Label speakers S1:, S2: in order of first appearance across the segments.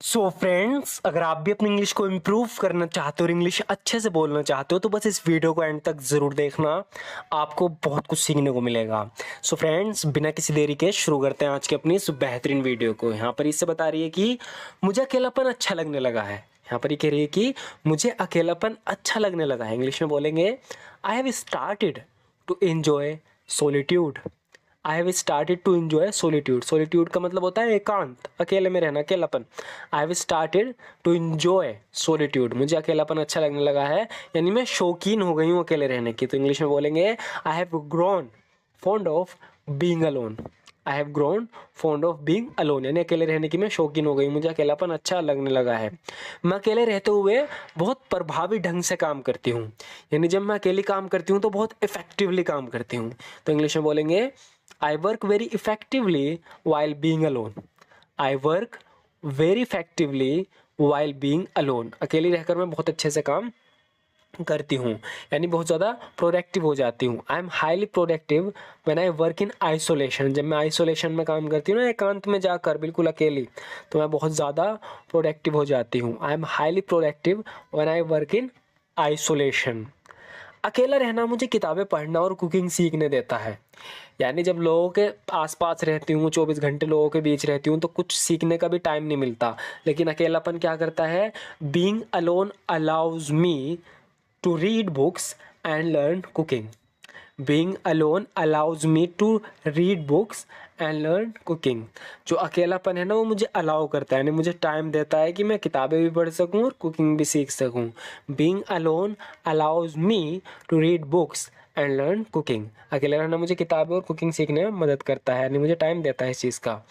S1: So friends, अगर आप भी अपनी इंग्लिश को इम्प्रूव करना चाहते हो और इंग्लिश अच्छे से बोलना चाहते हो तो बस इस वीडियो को एंड तक ज़रूर देखना। आपको बहुत कुछ सीखने को मिलेगा। सो फ्रेंड्स, बिना किसी देरी के शुरू करते हैं आज की अपनी इस बेहतरीन वीडियो को। यहाँ पर इससे बता रही है कि मुझे अकेलापन अच्छा लगने लगा है। यहाँ पर ये कह रही है कि मुझे अकेलापन अच्छा लगने लगा है। इंग्लिश में बोलेंगे I have started to enjoy solitude. I have started to enjoy solitude. Solitude का मतलब होता है एकांत, अकेले में रहना, अकेलापन। I have started to enjoy solitude. मुझे अकेलापन अच्छा लगने लगा है, यानी मैं शौकीन हो गई हूँ अकेले रहने की। तो इंग्लिश में बोलेंगे I have grown fond of being alone. I have grown fond of being alone, यानी अकेले रहने की मैं शौकीन हो गई, मुझे अकेलापन अच्छा लगने लगा है। मैं अकेले रहते हुए बहुत प्रभावी ढंग से काम करती हूँ, यानी जब मैं अकेली काम करती हूँ तो बहुत इफेक्टिवली काम करती हूँ। तो इंग्लिश में बोलेंगे I work very effectively while being alone. I work very effectively while being alone. अकेली रहकर मैं बहुत अच्छे से काम करती हूँ, यानी बहुत ज़्यादा प्रोडक्टिव हो जाती हूँ। I am highly productive when I work in isolation. जब मैं आइसोलेशन में काम करती हूँ ना, एकांत में जाकर बिल्कुल अकेली, तो मैं बहुत ज़्यादा प्रोडक्टिव हो जाती हूँ। I am highly productive when I work in isolation. अकेला रहना मुझे किताबें पढ़ना और कुकिंग सीखने देता है। यानी जब लोगों के आसपास रहती हूँ, 24 घंटे लोगों के बीच रहती हूँ, तो कुछ सीखने का भी टाइम नहीं मिलता। लेकिन अकेलापन क्या करता है? Being alone allows me to read books and learn cooking. Being alone allows me to read books and learn cooking. जो अकेलापन है ना, वो मुझे अलाउ करता है, यानी मुझे टाइम देता है कि मैं किताबें भी पढ़ सकूं और कुकिंग भी सीख सकूं। Being alone allows me to read books and learn cooking. अकेले रहना मुझे किताबें और कुकिंग सीखने में मदद करता है, यानी मुझे टाइम देता है इस चीज़ का।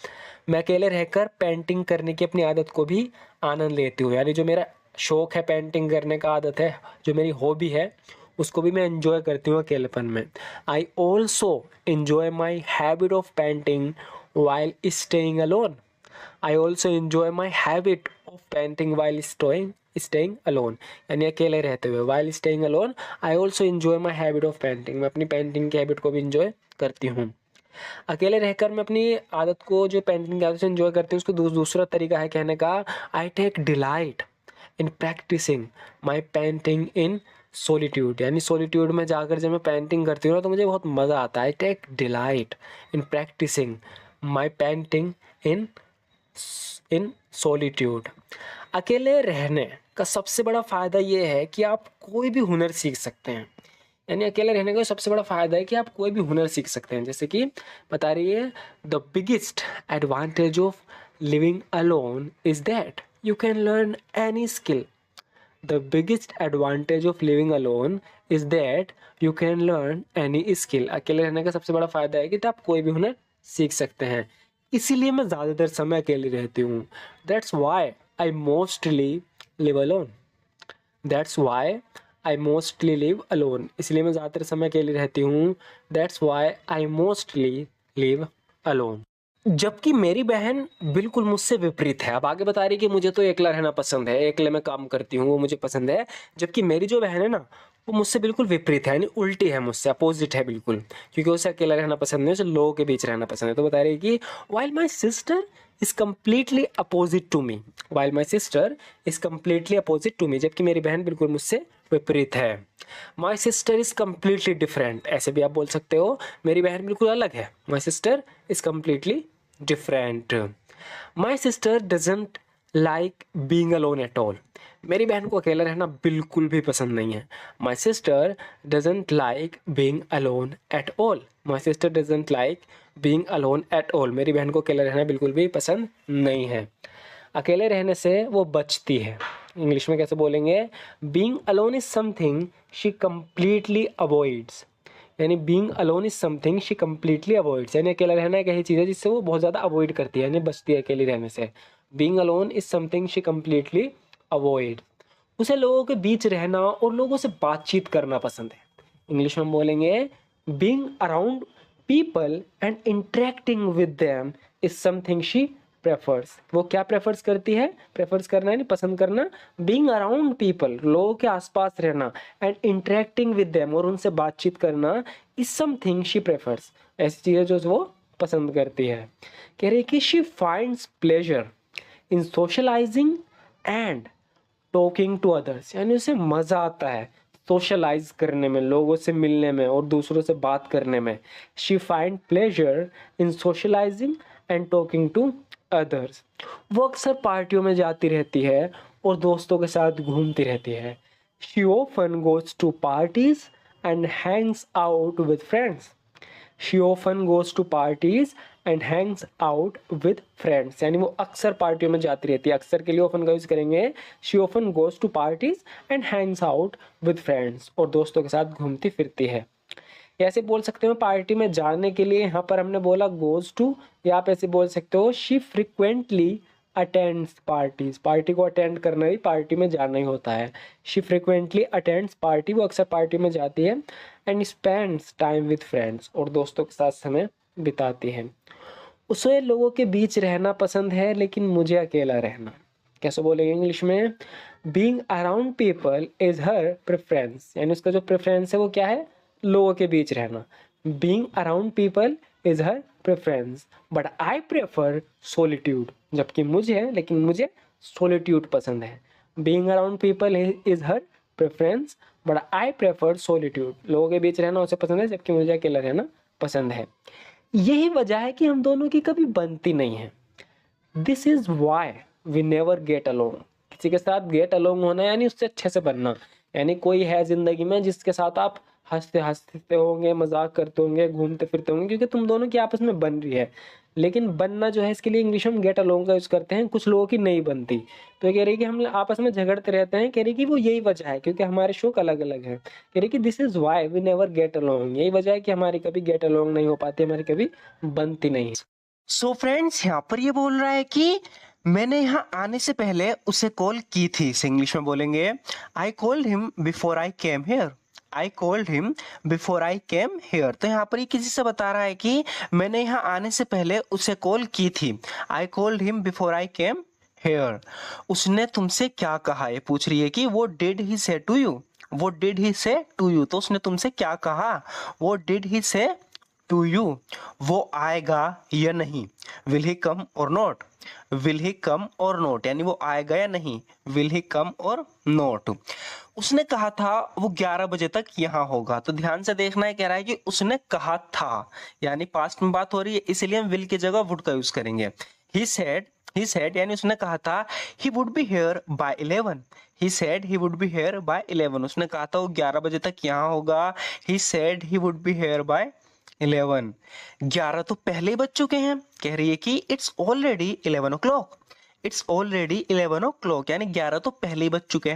S1: मैं अकेले रहकर पेंटिंग करने की अपनी आदत को भी आनंद लेती हूँ, यानी जो मेरा शौक है, पेंटिंग करने का आदत है, जो मेरी हॉबी है, उसको भी मैं एंजॉय करती हूँ अकेलेपन में। I also enjoy my habit of painting while staying alone. I also enjoy my habit of painting while staying alone, यानी अकेले रहते हुए। While staying alone I also enjoy my habit of painting. मैं अपनी पेंटिंग की habit को भी enjoy करती हूँ। अकेले रहकर मैं अपनी आदत को, जो पेंटिंग की आदत से एंजॉय करती हूँ, उसको दूसरा तरीका है कहने का, I take delight in practising my painting in solitude. यानी सोलिट्यूड में जाकर जब मैं पेंटिंग करती हूँ ना, तो मुझे बहुत मज़ा आता है। I take delight in practising my painting in in solitude. अकेले रहने का सबसे बड़ा फ़ायदा ये है कि आप कोई भी हुनर सीख सकते हैं। यानी अकेले रहने का सबसे बड़ा फ़ायदा है कि आप कोई भी हुनर सीख सकते हैं। जैसे कि बता रही है, the biggest advantage of living alone is that you can learn any skill. The biggest advantage of living alone is that you can learn any skill. अकेले रहने का सबसे बड़ा फायदा है कि आप कोई भी हुनर सीख सकते हैं। इसीलिए मैं ज़्यादातर समय अकेले रहती हूँ। That's why I mostly live alone. That's why I mostly live alone. इसलिए मैं ज़्यादातर समय अकेले रहती हूँ। That's why I mostly live alone. जबकि मेरी बहन बिल्कुल मुझसे विपरीत है। अब आगे बता रही है कि मुझे तो अकेला रहना पसंद है, अकेले में काम करती हूँ, वो मुझे पसंद है। जबकि मेरी जो बहन है ना, वो मुझसे बिल्कुल विपरीत है, यानी उल्टी है, मुझसे अपोजिट है बिल्कुल। क्योंकि उसे अकेला रहना पसंद नहीं है, उसे लोगों के बीच रहना पसंद है। तो बता रही है कि while my sister is completely opposite to me. While my sister is completely opposite to me, जबकि मेरी बहन बिल्कुल मुझसे विपरीत है। My sister is completely different, ऐसे भी आप बोल सकते हो, मेरी बहन बिल्कुल अलग है। My sister is completely different. My sister doesn't like being alone at all. मेरी बहन को अकेला रहना बिल्कुल भी पसंद नहीं है। My sister doesn't like being alone at all. My sister doesn't like being alone at all. मेरी बहन को अकेला रहना बिल्कुल भी पसंद नहीं है। अकेले रहने से वो बचती है। इंग्लिश में कैसे बोलेंगे? Being alone is something she completely avoids. यानी being alone is something she completely avoids, यानी अकेला रहना एक ऐसी चीज़ है जिससे वो बहुत ज़्यादा अवॉइड करती है, यानी बचती है अकेले रहने से। Being alone is something she completely avoid. उसे लोगों के बीच रहना और लोगों से बातचीत करना पसंद है। इंग्लिश में बोलेंगे being around people and interacting with them is something she prefers. वो क्या प्रेफर्स करती है? प्रेफर्स करना यानी पसंद करना। बीइंग अराउंड पीपल, लोगों के आसपास रहना, एंड इंटरेक्टिंग विद देम, और उनसे बातचीत करना, इज समथिंग शी प्रेफर्स, ऐसी चीज़ है जो वो पसंद करती है। कह रही कि she finds pleasure in socialising and talking to others, यानी उसे मज़ा आता है सोशलाइज करने में, लोगों से मिलने में और दूसरों से बात करने में। She find pleasure in socialising and talking to others. वो अक्सर पार्टियों में जाती रहती है और दोस्तों के साथ घूमती रहती है। She often goes to parties and hangs out with friends. She often goes to parties and hangs out with friends, यानी वो अक्सर पार्टियों में जाती रहती है। अक्सर के लिए ऑफन का यूज करेंगे। She often goes to parties and hangs out with friends, और दोस्तों के साथ घूमती फिरती है। ऐसे बोल सकते हो पार्टी में जाने के लिए, यहाँ पर हमने बोला गोज टू, या आप ऐसे बोल सकते हो she frequently attends parties. Party को अटेंड करना ही पार्टी में जाना ही होता है। शी फ्रिक्वेंटली अटेंड्स पार्टी, वो अक्सर पार्टी में जाती है। And spends time with friends, और दोस्तों के साथ समय बिताती है। उसे लोगों के बीच रहना पसंद है लेकिन मुझे अकेला रहना। कैसे बोलेंगे इंग्लिश में? Being around people is her preference, यानी उसका जो प्रेफरेंस है वो क्या है? लोगों के बीच रहना। Being around people is her preference but I prefer solitude, जबकि मुझे सोलिट्यूड पसंद है। Being around people is her preference but I prefer solitude, लोगों के बीच रहना उसे पसंद है जबकि मुझे अकेला रहना पसंद है। यही वजह है कि हम दोनों की कभी बनती नहीं है। This is why we never get along. किसी के साथ गेट अलोंग होना यानी उससे अच्छे से बनना, यानी कोई है जिंदगी में जिसके साथ आप हंसते हंसते होंगे, मजाक करते होंगे, घूमते फिरते होंगे, क्योंकि तुम दोनों की आपस में बन रही है। लेकिन बनना जो है इसके लिए इंग्लिश में गेट अलोंग का यूज करते हैं। कुछ लोगों की नहीं बनती, तो ये कह रही कि हम आपस में झगड़ते रहते हैं। कह रही कि वो यही वजह है क्योंकि हमारे शौक अलग अलग है। कह रही कि this is why we never get along, यही वजह है कि हमारी कभी गेट अलोंग नहीं हो पाती, हमारी कभी बनती नहीं।
S2: सो फ्रेंड्स, यहाँ पर ये बोल रहा है कि मैंने यहाँ आने से पहले उसे कॉल की थी। इसे इंग्लिश में बोलेंगे I called him before I came here. I called him before I came here. तो यहाँ पर ये किसी से बता रहा है कि मैंने यहाँ आने से पहले उसे कॉल की थी। I called him before I came here. उसने तुमसे क्या कहा, ये पूछ रही है कि वो डिड ही से टू यू। वो डिड ही से टू यू, तो उसने तुमसे क्या कहा? वो डिड ही से टू यू। वो आएगा या नहीं? विल ही कम और नॉट? विल ही कम और नॉट, यानी वो आएगा या नहीं? विल ही कम और नॉट। उसने कहा था वो 11 बजे तक यहाँ होगा, तो ध्यान से देखना है। कह रहा है कि उसने कहा था, यानी पास्ट में बात हो रही है, इसलिए हम विल की जगह वुड का यूज करेंगे। ही सेड यानी उसने कहा था he would be here by 11। He said he would be here by 11। उसने कहा था वो 11 बजे तक यहाँ होगा। He said he would be here by 11। 11 तो पहले ही बज चुके हैं। कह रही है कि it's already 11 o'clock। It's already 11 o'clock, यानी 11 तो पहले ही बज चुके हैं।